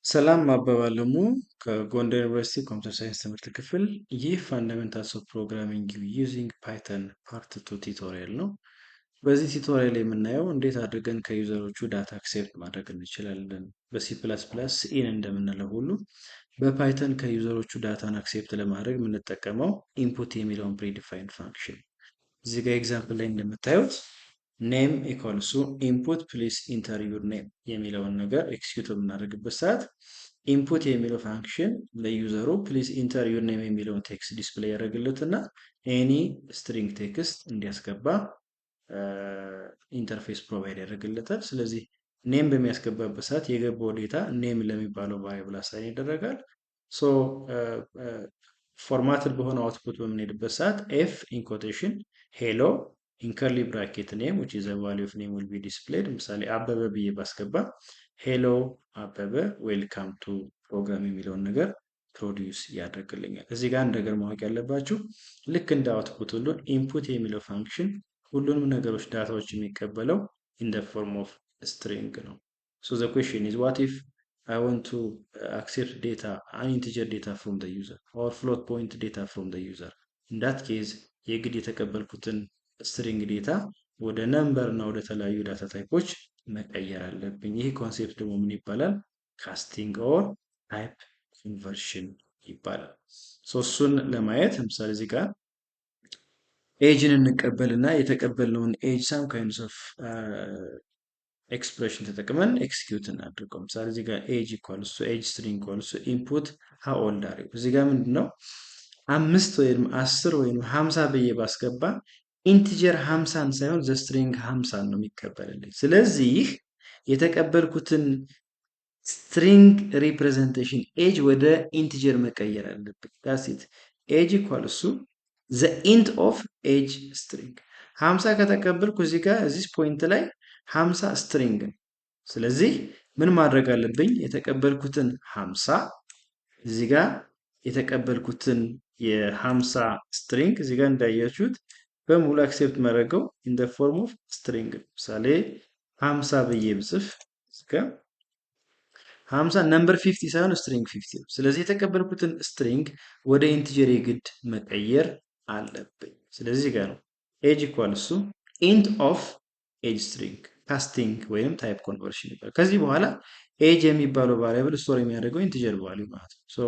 ሰላም አበባለሙ ከጎንደር ዩኒቨርሲቲ ኮምፒውተር ሳይንስ ትምህርት ክፍል። ይህ ፋንዳሜንታልስ ኦፍ ፕሮግራሚንግ ዩዚንግ ፓይተን ፓርት ቱ ቱቶሪያል ነው። በዚህ ቱቶሪያል የምናየው እንዴት አድርገን ከዩዘሮቹ ዳታ አክሴፕት ማድረግ እንችላለን። በሲ ፕላስ ፕላስ ኢን እንደምንለው ሁሉ በፓይተን ከዩዘሮቹ ዳታን አክሴፕት ለማድረግ የምንጠቀመው ኢንፑት የሚለውን ፕሪዲፋይንድ ፋንክሽን። እዚህ ጋር ኤግዛምፕል ላይ እንደምታዩት ኔም ኢኳልሱ ኢንፑት ፕሊስ ኢንተር ዩር ኔም የሚለውን ነገር ኤክስኪዩት በምናደርግበት ሰዓት ኢንፑት የሚለው ፋንክሽን ለዩዘሩ ፕሊስ ኢንተር ዩር ኔም የሚለውን ቴክስት ዲስፕሌይ ያደርግለትና ኤኒ ስትሪንግ ቴክስት እንዲያስገባ ኢንተርፌስ ፕሮቫይድ ያደርግለታል። ስለዚህ ኔም በሚያስገባበት ሰዓት የገባው ዴታ ኔም ለሚባለው ቫሪያብል አሳይን ይደረጋል። ሶ ፎርማትድ በሆነ አውትፑት በምንሄድበት ሰዓት ኤፍ ኢንኮቴሽን ሄሎ in curly bracket name which is a value of name will be displayed ምሳሌ አበበ ብዬ ባስገባ ሄሎ አበበ ዌልካም ቱ ፕሮግራም የሚለውን ነገር ፕሮዲውስ ያደርግልኛል። እዚህ ጋር እንደገር ማወቅ ያለባችሁ ልክ እንደ አውትፑት ሁሉ ኢንፑት የሚለው ፋንክሽን ሁሉንም ነገሮች ዳታዎች የሚቀበለው in the form of string ነው። so the question is what if I want to accept data an integer data from the user or float point data from the user in that case የግድ የተቀበልኩትን ስትሪንግ ዴታ ወደ ነምበር እና ወደ ተለያዩ ዳታ ታይፖች መቀየር አለብኝ። ይህ ኮንሴፕት ደግሞ ምን ይባላል? ካስቲንግ ኦር ታይፕ ኮንቨርሽን ይባላል። እሱን ለማየት ለምሳሌ እዚህ ጋር ኤጅን እንቀበልና የተቀበልነውን ኤጅ ሳም ካይንድስ ኦፍ ኤክስፕሬሽን ተጠቅመን ኤክስኪዩት እናድርገው። ምሳሌ እዚህ ጋር ኤጅ ኢኳልስ ቱ ኤጅ ስትሪንግ ኢኳልስ ቱ ኢንፑት ሃው ኦልድ አር ዩ። እዚህ ጋር ምንድነው 5 ወይም 10 ወይም 50 ብዬ ባስገባ ኢንቲጀር 50ን ሳይሆን ዘ ስትሪንግ 50ን ነው የሚቀበልልኝ። ስለዚህ የተቀበልኩትን ስትሪንግ ሪፕሬዘንቴሽን ኤጅ ወደ ኢንቲጀር መቀየር አለብኝ። ዳትስ ኢት ኤጅ ኢኳልስ ቱ ዘ ኢንት ኦፍ ኤጅ ስትሪንግ 50 ከተቀበልኩ እዚህ ጋር እዚህ ፖይንት ላይ 50 ስትሪንግ ነው። ስለዚህ ምን ማድረግ አለብኝ? የተቀበልኩትን 50 እዚህ ጋር የተቀበልኩትን የ50 ስትሪንግ እዚህ ጋር እንዳያችሁት በሙሉ አክሴፕት ማድረገው ኢን ዘ ፎርም ኦፍ ስትሪንግ። ምሳሌ 50 ብዬ ብጽፍ እስከ 50 ነምበር 50 ሳይሆን ስትሪንግ 50 ነው። ስለዚህ የተቀበልኩትን ስትሪንግ ወደ ኢንቲጀር የግድ መቀየር አለብኝ። ስለዚህ ጋር ነው ኤጅ ኢኳልስ ቱ ኢንት ኦፍ ኤጅ ስትሪንግ ካስቲንግ ወይም ታይፕ ኮንቨርሽን ይባላል። ከዚህ በኋላ ኤጅ የሚባለው ቫሪያብል ስቶር የሚያደርገው ኢንቲጀር ቫልዩ ማለት ነው። ሶ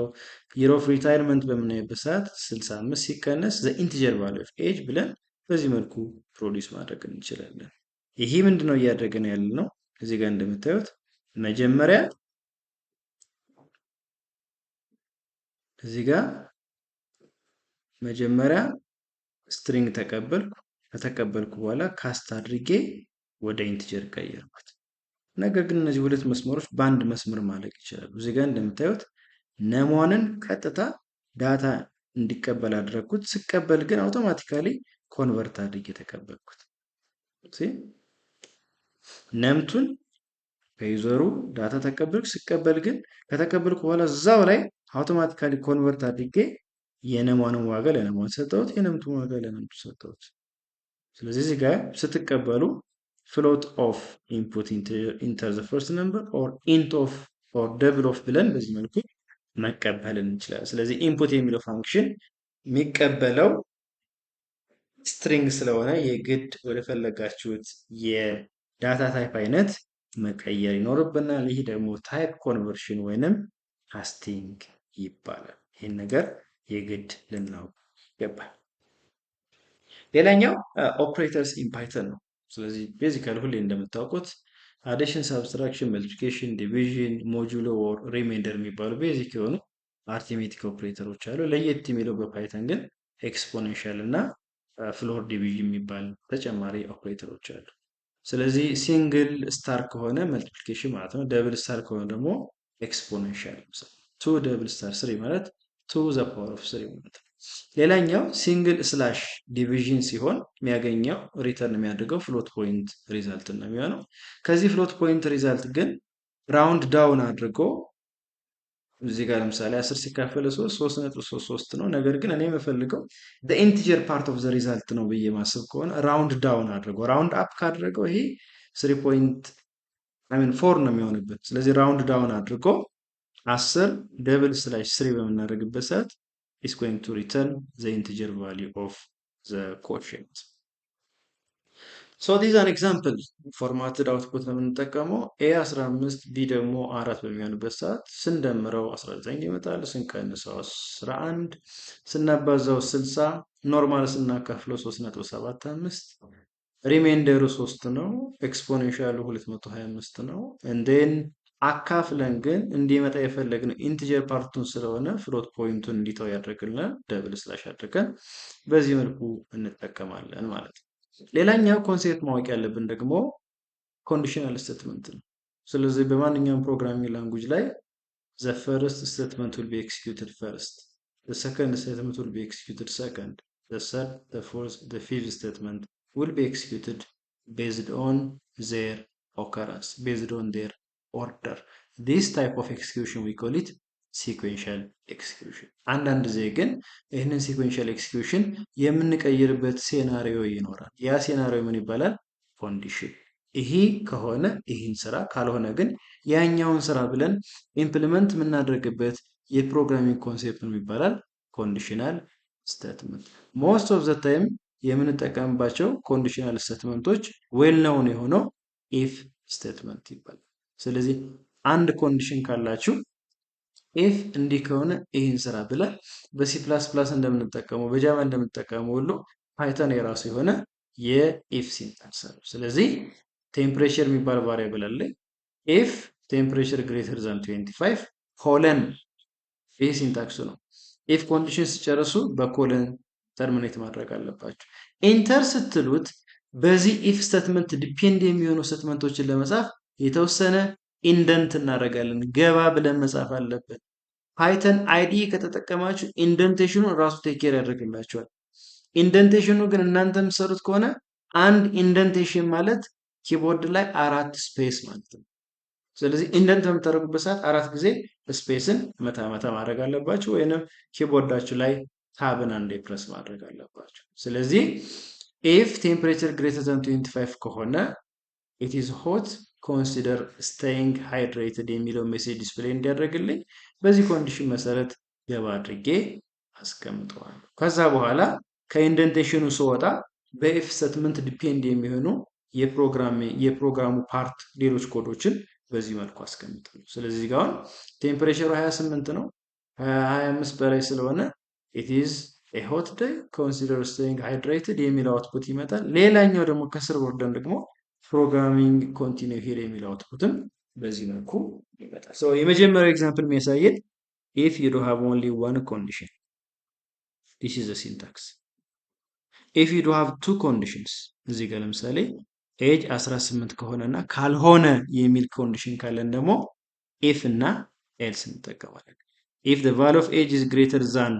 ይር ኦፍ ሪታይርመንት በምናይበት ሰዓት 65 ሲቀነስ ዘ ኢንቲጀር ቫልዩ ኦፍ ኤጅ ብለን በዚህ መልኩ ፕሮዲውስ ማድረግ እንችላለን። ይሄ ምንድነው እያደረገን ያለ ነው? እዚህ ጋር እንደምታዩት መጀመሪያ እዚህ ጋር መጀመሪያ ስትሪንግ ተቀበልኩ። ከተቀበልኩ በኋላ ካስት አድርጌ ወደ ኢንቲጀር ቀየርኩት። ነገር ግን እነዚህ ሁለት መስመሮች በአንድ መስመር ማለቅ ይችላሉ። እዚህ ጋር እንደምታዩት ነሟንን ቀጥታ ዳታ እንዲቀበል አድረግኩት። ስቀበል ግን አውቶማቲካሊ ኮንቨርት አድርጌ ተቀበልኩት። ነምቱን ከዩዘሩ ዳታ ተቀበልኩ። ስቀበል ግን ከተቀበልኩ በኋላ እዛው ላይ አውቶማቲካሊ ኮንቨርት አድርጌ የነሟንን ዋጋ ለነሟን ሰጠሁት፣ የነምቱን ዋጋ ለነምቱ ሰጠሁት። ስለዚህ እዚህ ጋር ስትቀበሉ ፍሎት ኦፍ ኢንፑት ኢንተር ዘ ፈርስት ነምበር ኦር ኢንት ኦፍ ኦር ደብል ኦፍ ብለን በዚህ መልኩ መቀበል እንችላለን። ስለዚህ ኢንፑት የሚለው ፋንክሽን የሚቀበለው ስትሪንግ ስለሆነ የግድ ወደ ፈለጋችሁት የዳታ ታይፕ አይነት መቀየር ይኖርብናል። ይህ ደግሞ ታይፕ ኮንቨርሽን ወይንም ካስቲንግ ይባላል። ይህን ነገር የግድ ልናውቅ ይገባል። ሌላኛው ኦፕሬተርስ ኢን ፓይተን ነው። ስለዚህ ቤዚካሊ ሁሌ እንደምታውቁት አዲሽን፣ ሳብስትራክሽን፣ መልቲፕሊኬሽን፣ ዲቪዥን፣ ሞጁሎ ኦር ሪሜንደር የሚባሉ ቤዚክ የሆኑ አርቲሜቲክ ኦፕሬተሮች አሉ። ለየት የሚለው በፓይተን ግን ኤክስፖኔንሻል እና ፍሎር ዲቪዥን የሚባል ተጨማሪ ኦፕሬተሮች አሉ። ስለዚህ ሲንግል ስታር ከሆነ መልቲፕሊኬሽን ማለት ነው። ደብል ስታር ከሆነ ደግሞ ኤክስፖኔንሻል። ቱ ደብል ስታር ስሪ ማለት ቱ ዘ ፓወር ኦፍ ስሪ ማለት ነው። ሌላኛው ሲንግል ስላሽ ዲቪዥን ሲሆን የሚያገኘው ሪተርን የሚያደርገው ፍሎት ፖይንት ሪዛልት ነው የሚሆነው። ከዚህ ፍሎት ፖይንት ሪዛልት ግን ራውንድ ዳውን አድርጎ እዚህ ጋር ለምሳሌ 10 ሲካፈል 3.33 ነው። ነገር ግን እኔ የምፈልገው ኢንቲጀር ፓርት ኦፍ ዘ ሪዛልት ነው ብዬ ማሰብ ከሆነ ራውንድ ዳውን አድርጎ ራውንድ አፕ ካደረገው ይሄ 3.4 ነው የሚሆንበት። ስለዚህ ራውንድ ዳውን አድርጎ 10 ደብል ስላሽ 3 በምናደርግበት ሰዓት is going to return the integer value of the quotient. So these are example formatted output ነው የምንጠቀመው a 15 b ደግሞ 4 በሚሆንበት ሰዓት ስንደምረው 19 ይመጣል፣ ስንቀንሰው 11፣ ስናባዛው 60፣ ኖርማል ስናካፍለው 3.75፣ ሪሜንደሩ 3 ነው፣ ኤክስፖኔንሻሉ 225 ነው። እንደን አካፍለን ግን እንዲመጣ የፈለግነው ኢንቲጀር ፓርቱን ስለሆነ ፍሎት ፖይንቱን እንዲተው ያደርግልናል። ደብል ስላሽ አድርገን በዚህ መልኩ እንጠቀማለን ማለት ነው። ሌላኛው ኮንሴፕት ማወቅ ያለብን ደግሞ ኮንዲሽናል ስቴትመንት ነው። ስለዚህ በማንኛውም ፕሮግራሚንግ ላንጉጅ ላይ the first statement will be executed first, the second statement will be executed second, the third, the fourth, the fifth statement will be executed based on their occurrence, based on their order. This type of execution we call it sequential execution. አንዳንድ ጊዜ ግን ይህንን sequential execution የምንቀይርበት ሴናሪዮ ይኖራል። ያ ሴናሪዮ ምን ይባላል? ኮንዲሽን። ይሄ ከሆነ ይህን ስራ፣ ካልሆነ ግን ያኛውን ስራ ብለን ኢምፕሊመንት የምናደርግበት የፕሮግራሚንግ ኮንሴፕት ምን ይባላል? ኮንዲሽናል ስቴትመንት። ሞስት ኦፍ ዘ ታይም የምንጠቀምባቸው ኮንዲሽናል ስቴትመንቶች ዌል ናውን የሆነው ኢፍ ስቴትመንት ይባላል። ስለዚህ አንድ ኮንዲሽን ካላችሁ ኢፍ እንዲህ ከሆነ ይህን ስራ ብለን በሲ ፕላስ ፕላስ እንደምንጠቀመው በጃቫ እንደምንጠቀመው ሁሉ ፓይተን የራሱ የሆነ የኢፍ ሲንታክስ አለው። ስለዚህ ቴምፕሬቸር የሚባል ቫሪያብል አለ። ኢፍ ቴምፕሬቸር ግሬተር ዛን 25 ኮለን፣ ይህ ሲንታክሱ ነው። ኢፍ ኮንዲሽን ሲጨርሱ በኮለን ተርሚኔት ማድረግ አለባቸው። ኢንተር ስትሉት በዚህ ኢፍ ስቴትመንት ዲፔንድ የሚሆኑ ስቴትመንቶችን ለመጻፍ የተወሰነ ኢንደንት እናደርጋለን። ገባ ብለን መጻፍ አለብን። ፓይተን አይዲኢ ከተጠቀማችሁ ኢንደንቴሽኑ ራሱ ቴክ ኬር ያደርግላችኋል። ኢንደንቴሽኑ ግን እናንተ የምትሰሩት ከሆነ አንድ ኢንደንቴሽን ማለት ኪቦርድ ላይ 4 ስፔስ ማለት ነው። ስለዚህ ኢንደንት በምታደርጉበት ሰዓት 4 ጊዜ ስፔስን መታ መታ ማድረግ አለባችሁ፣ ወይንም ኪቦርዳችሁ ላይ ታብን አንዴ ፕረስ ማድረግ አለባችሁ። ስለዚህ ኢፍ ቴምፕሬቸር ግሬተር ዛን 25 ከሆነ ኢት ኢዝ ሆት ኮንሲደር ስቴይንግ ሃይድሬትድ የሚለው ሜሴጅ ዲስፕሌይ እንዲያደርግልኝ በዚህ ኮንዲሽን መሰረት ገባ አድርጌ አስቀምጠዋለሁ። ከዛ በኋላ ከኢንደንቴሽኑ ስወጣ በኢፍ ስቴትመንት ዲፔንድ የሚሆኑ የፕሮግራሙ ፓርት ሌሎች ኮዶችን በዚህ መልኩ አስቀምጣለሁ። ስለዚህ ጋር አሁን ቴምፕሬቸሩ 28 ነው፣ 25 በላይ ስለሆነ ኢት ኢዝ ኤ ሆት ዴይ ኮንሲደር ስቴይንግ ሃይድሬትድ የሚለው አውትፑት ይመጣል። ሌላኛው ደግሞ ከስር ወርደን ደግሞ ፕሮግራሚንግ ኮንቲኒው ሂር የሚለው አውትፑትም በዚህ መልኩ ይመጣል። ሶ የመጀመሪያው ኤግዛምፕል የሚያሳየን ኢፍ ዩ ዱ ሃቭ ኦንሊ ዋን ኮንዲሽን ዲስ ኢዝ ዘ ሲንታክስ። ኢፍ ዩ ዱ ሃቭ ቱ ኮንዲሽንስ እዚህ ጋር ለምሳሌ ኤጅ 18 ከሆነና ካልሆነ የሚል ኮንዲሽን ካለን ደግሞ ኢፍ እና ኤልስ እንጠቀማለን። ኢፍ the value of age is greater than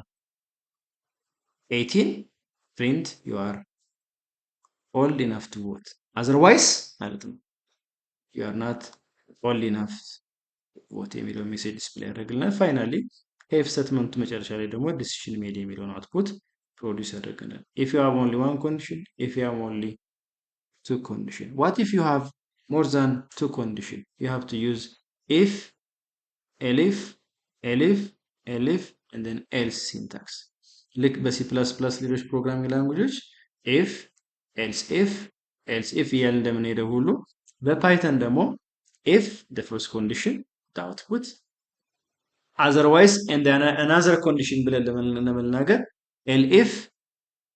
18 print you are old enough to vote, otherwise ማለት ነው you are not old enough to vote የሚለው ሜሴጅ ዲስፕሌይ ያደርግልናል። ፋይናሊ ከኢፍ ስቴትመንቱ መጨረሻ ላይ ደግሞ ዲሲሽን ሜድ የሚለውን አውትፑት ፕሮዲውስ ያደርግልናል። if you have only one condition, if you have only two condition. What if you have more than two condition? You have to use if, elif, elif, elif, and then else syntax. ልክ በሲ ፕላስ ፕላስ ሌሎች ፕሮግራሚንግ ላንጉጆች if, else if, else if እያልን እንደምንሄደው ሁሉ በፓይተን ደግሞ if the first condition the output, otherwise and another condition ብለን ለመናገር elif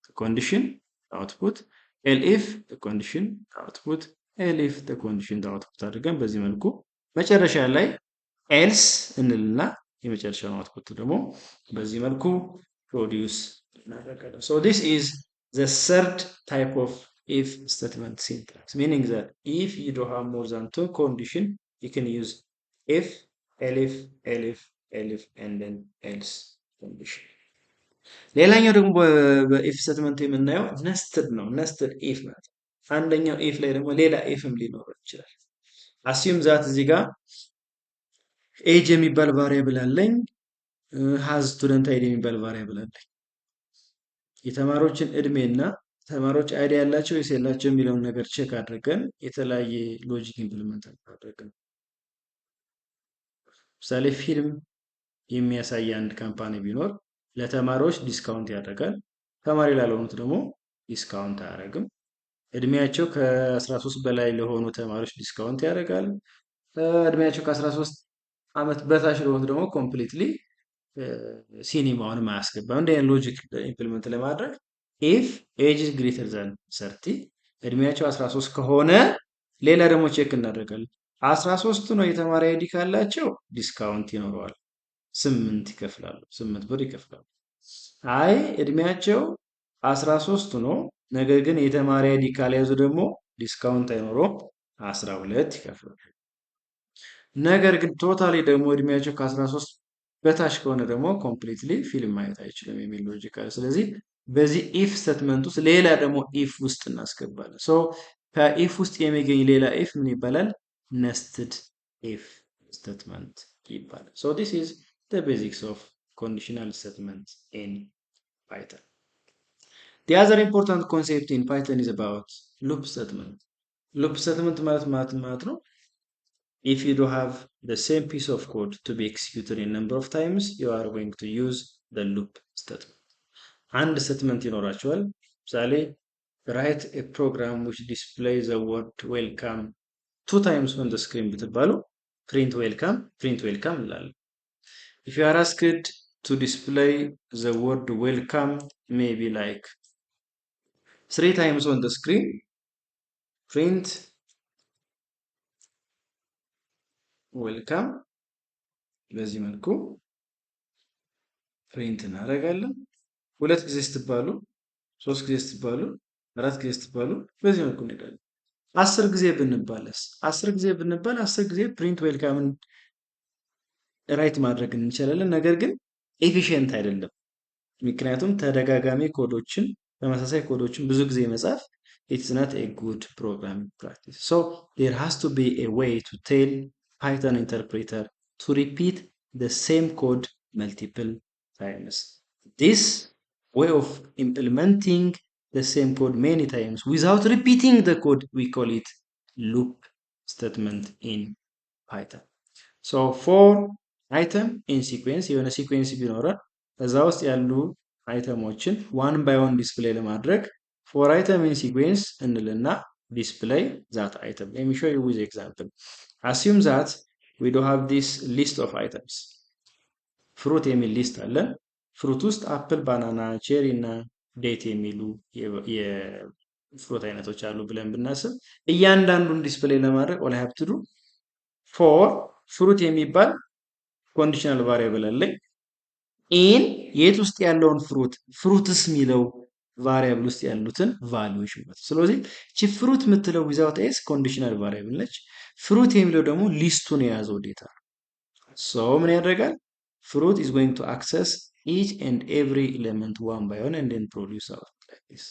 the condition the output, elif the condition output, elif the condition output አድርገን በዚህ መልኩ መጨረሻ ላይ else እንልና የመጨረሻውን አውትፑት ደግሞ በዚህ መልኩ ፕሮዲውስ እናደርጋለን። So this is the third type of if statement syntax, meaning that if you do have more than two condition you can use if, elif, elif, elif and then else condition. ሌላኛው ደግሞ በኢፍ ስቴትመንት የምናየው ነስትድ ነው። ነስትድ ኢፍ ማለት አንደኛው ኢፍ ላይ ደግሞ ሌላ ኢፍም ሊኖረው ይችላል። አሲዩም ዛት እዚህ ጋር ኤጅ የሚባል ቫሪያብል አለኝ፣ ሃዝ ስቱደንት አይዲ የሚባል ቫሪያብል አለኝ። የተማሪዎችን እድሜና ተማሪዎች አይዲ ያላቸው ወይስ የላቸው የሚለውን ነገር ቼክ አድርገን የተለያየ ሎጂክ ኢምፕሊመንት አድርገን ምሳሌ ፊልም የሚያሳይ አንድ ካምፓኒ ቢኖር ለተማሪዎች ዲስካውንት ያደርጋል። ተማሪ ላልሆኑት ደግሞ ዲስካውንት አያደርግም። እድሜያቸው ከ13 በላይ ለሆኑ ተማሪዎች ዲስካውንት ያደርጋል። እድሜያቸው ከ13 ዓመት በታች ለሆኑት ደግሞ ኮምፕሊትሊ ሲኒማውን አያስገባም። እንደ ሎጂክ ኢምፕሊመንት ለማድረግ ኢፍ ኤጅ ግሬተር ዛን 30 እድሜያቸው 13 ከሆነ ሌላ ደግሞ ቼክ እናደርጋለን። 13 ነው የተማሪ አይዲ ካላቸው ዲስካውንት ይኖረዋል። 8 ይከፍላሉ፣ 8 ብር ይከፍላሉ። አይ እድሜያቸው 13 ነው ነገር ግን የተማሪ አይዲ ካልያዙ ደግሞ ዲስካውንት አይኖረውም፣ 12 ይከፍላሉ። ነገር ግን ቶታሊ ደግሞ እድሜያቸው ከ13 በታች ከሆነ ደግሞ ኮምፕሊትሊ ፊልም ማየት አይችልም የሚል ሎጂክ አለ። ስለዚህ በዚህ ኢፍ ስቴትመንት ውስጥ ሌላ ደግሞ ኢፍ ውስጥ እናስገባለን። ሶ ከኢፍ ውስጥ የሚገኝ ሌላ ኢፍ ምን ይባላል? ነስትድ ኢፍ ስቴትመንት ይባላል። ሶ ዲስ ኢዝ the basics of conditional statement in Python. The other important concept in Python is about loop statement. Loop statement ማለት ነው if you do have the same piece of code to be executed in number of times, you are going to use the loop statement. አንድ statement ይኖራቸዋል። ምሳሌ write a program which displays the word welcome 2 times on the screen ብትባሉ print welcome እንላለን። If you are asked to display the word welcome maybe like 3 times on the screen, print welcome በዚህ መልኩ ፕሪንት እናደርጋለን። 2 ጊዜ ስትባሉ፣ 3 ጊዜ ስትባሉ፣ 4 ጊዜ ስትባሉ በዚህ መልኩ እንሄዳለን። 10 ጊዜ ብንባልስ? 10 ጊዜ ብንባል 10 ጊዜ ፕሪንት ዌልካምን ራይት ማድረግ እንችላለን። ነገር ግን ኤፊሽንት አይደለም። ምክንያቱም ተደጋጋሚ ኮዶችን ተመሳሳይ ኮዶችን ብዙ ጊዜ መጻፍ it's not a good programming practice. So there has to be a way to tell Python interpreter to repeat the same code multiple times. This way of implementing the same code many times without repeating the code, we call it loop statement in Python. So for item in sequence, የሆነ ሲኩዌንስ ቢኖረን እዛ ውስጥ ያሉ አይተሞችን ዋን ባይ ዋን ዲስፕሌይ ለማድረግ ፎር አይተም ኢን ሲኩዌንስ እንልና ዲስፕሌይ ዛት አይተም። Let me show you with example. Assume that we do have this list of items. ፍሩት የሚል ሊስት አለን። ፍሩት ውስጥ አፕል፣ ባናና፣ ቼሪ እና ዴት የሚሉ የፍሩት አይነቶች አሉ ብለን ብናስብ እያንዳንዱን ዲስፕሌይ ለማድረግ all I have to do for ፍሩት የሚባል ኮንዲሽናል ቫሪያብል አለኝ። ኢን የት ውስጥ ያለውን ፍሩትስ የሚለው ቫሪያብል ውስጥ ያሉትን ቫልዩዎች ማለት። ስለዚህ እቺ ፍሩት የምትለው ዊዛውት ኤስ ኮንዲሽናል ቫሪያብል ነች። ፍሩት የሚለው ደግሞ ሊስቱን የያዘው ዴታ ነው። ሶ ምን ያደርጋል? ፍሩት is going to access each and every element one by one and then produce out like this.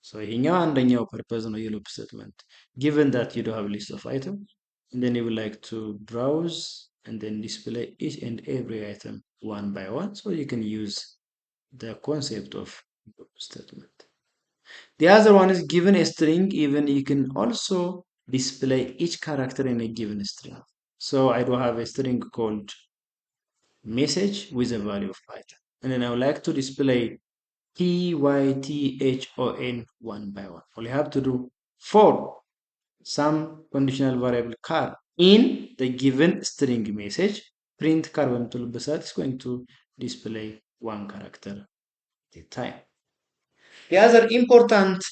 So ይሄኛው አንደኛው ፐርፐዝ ነው የሉፕ ስቴትመንት። given that you do have a list of items and then you would like to browse and then display each and every item one by one, so you can use the concept of loop statement. The other one is given a string, even you can also display each character in a given string. So I do have a string called message with a value of Python, and then I would like to display python one by one. All you have to do for some conditional variable char in the given string message, print char በምትሉበት ሰዓት is going to display one character at a time. The other important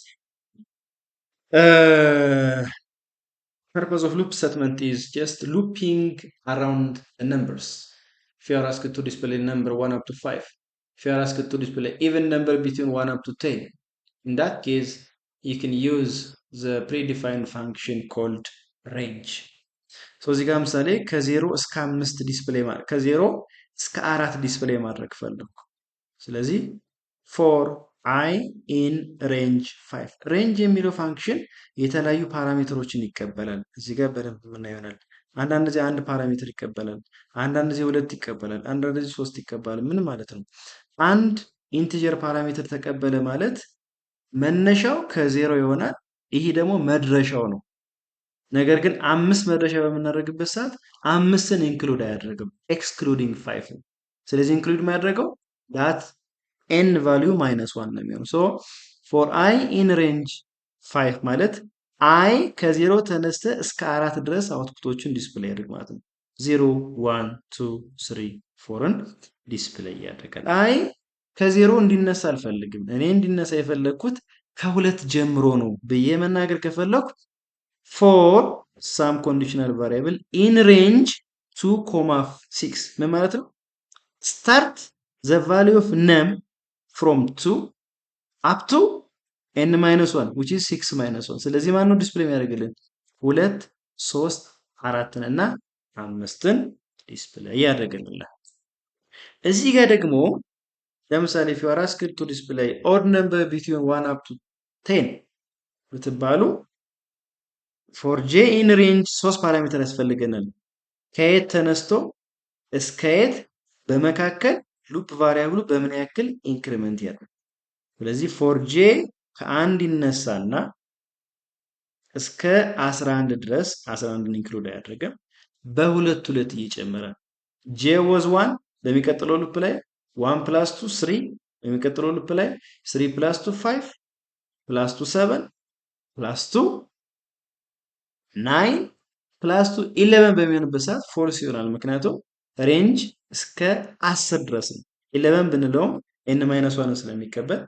purpose of loop statement is just looping around the numbers. If you are asked to display number 1 up to 5, if you are asked to display even number between 1 up to 10, in that case you can use the predefined function called range. So እዚህ ጋር ምሳሌ ከ0 እስከ 5 ዲስፕሌይ ማድረግ ከ0 እስከ 4 ዲስፕሌይ ማድረግ ፈለኩ። ስለዚህ for I in range 5 ሬንጅ የሚለው ፋንክሽን የተለያዩ ፓራሜትሮችን ይቀበላል። እዚህ ጋር በደንብ የምናየው ይሆናል። አንዳንድ ጊዜ አንድ ፓራሜትር ይቀበላል፣ አንዳንድ ጊዜ 2 ይቀበላል፣ አንዳንድ ጊዜ 3 ይቀበላል። ምን ማለት ነው? አንድ ኢንቲጀር ፓራሜትር ተቀበለ ማለት መነሻው ከ0 ይሆናል። ይሄ ደግሞ መድረሻው ነው። ነገር ግን 5 መድረሻ በምናደርግበት ሰዓት 5ን ኢንክሉድ አያደርግም፣ ኤክስክሉዲንግ 5 ነው። ስለዚህ ኢንክሉድ የሚያደርገው ዳት ኤን ቫልዩ -1 ነው የሚሆነው። ሶ ፎር አይ ኢን ሬንጅ 5 ማለት አይ ከዜሮ ተነስተ እስከ 4 ድረስ አውትፑቶችን ዲስፕሌይ ያደርግ ማለት ነው። 0 1 2 3 4ን ዲስፕሌይ ያደርጋል። አይ ከዜሮ እንዲነሳ አልፈልግም። እኔ እንዲነሳ የፈለግኩት ከሁለት ጀምሮ ነው ብዬ መናገር ከፈለኩ ፎር ሳም ኮንዲሽናል ቫሪያብል ኢን ሬንጅ 2,6 ምን ማለት ነው? ስታርት ዘ ቫሊዩ ኦፍ ነም ፍሮም 2 አፕ ቱ ኤን ማይነስ 1 which is 6 minus 1። ስለዚህ ማን ነው ዲስፕሌይ የሚያደርግልን? 2 3 4ን እና 5ን ዲስፕሌይ ያደርግልናል። እዚህ ጋር ደግሞ ለምሳሌ if you are asked to display odd number between 1 up to 10 ብትባሉ for j in range 3 ፓራሜትር ያስፈልገናል። ከየት ተነስቶ እስከ የት በመካከል ሉፕ ቫሪያብሉ በምን ያክል ኢንክሪመንት ያደርጋል። ስለዚህ for j ከአንድ ይነሳና እስከ 11 ድረስ 11ን ኢንክሉድ አያደርግም። በሁለት ሁለት እየጨመረ j was 1 በሚቀጥለው ሉፕ ላይ 1 plus 2 3 በሚቀጥለው ሉፕ ላይ 3 plus 2 5 plus 2 7 plus 2 9 plus 2 11 በሚሆንበት ሰዓት ፎልስ ይሆናል። ምክንያቱም ሬንጅ እስከ 10 ድረስ ነው። 11 ብንለውም n ማይነስ 1 ስለሚቀበል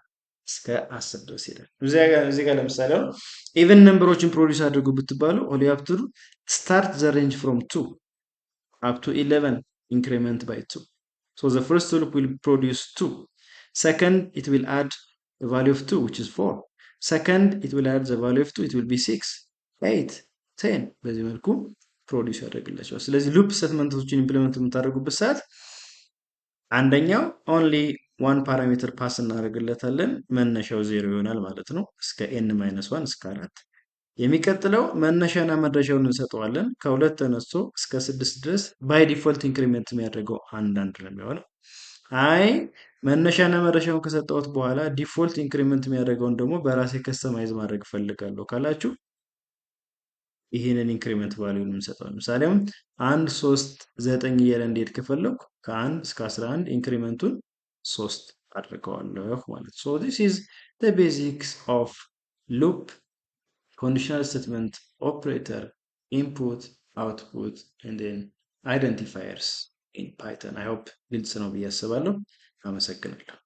እስከ 10 ድረስ ይሄዳል። እዚህ ጋር ለምሳሌ አሁን ኢቨን ነምበሮችን ፕሮዲዩስ አድርጉ ብትባሉ ኦል ዩ ሃቭ ቱ ዱ ስታርት ዘ ሬንጅ ፍሮም 2 up to 11 increment by 2. So the first loop will produce 2. Second, it will add the value of 2, which is 4. Second, it will add the value of 2, it will be 6, 8, 10. በዚህ መልኩ ፕሮዲዩስ ያደርግላቸዋል። ስለዚህ ሉፕ ስቴትመንቶችን ኢምፕሊመንት የምታደርጉበት ሰዓት አንደኛው ኦንሊ ዋን ፓራሜትር ፓስ እናደርግለታለን፣ መነሻው 0 ይሆናል ማለት ነው እስከ n-1 እስከ 4። የሚቀጥለው መነሻና መድረሻውን እንሰጠዋለን። ከሁለት ተነስቶ እስከ 6 ድረስ ባይ ዲፎልት ኢንክሪሜንት የሚያደርገው አንዳንድ ነው የሚሆነው። አይ መነሻና መድረሻውን ከሰጠሁት በኋላ ዲፎልት ኢንክሪሜንት የሚያደርገውን ደግሞ በራሴ ከስተማይዝ ማድረግ ፈልጋለሁ ካላችሁ ይህንን ኢንክሪሜንት ቫልዩን እንሰጠው። ለምሳሌ 1 3 9 እያለ እንዲሄድ ከፈለኩ ከ1 እስከ 11 ኢንክሪሜንቱን 3 አድርገዋለሁ ማለት ነው። so this is the basics of loop, conditional statement, operator, input, output, and then identifiers in Python. I hope ግልጽ ነው ብዬ አስባለሁ። አመሰግናለሁ።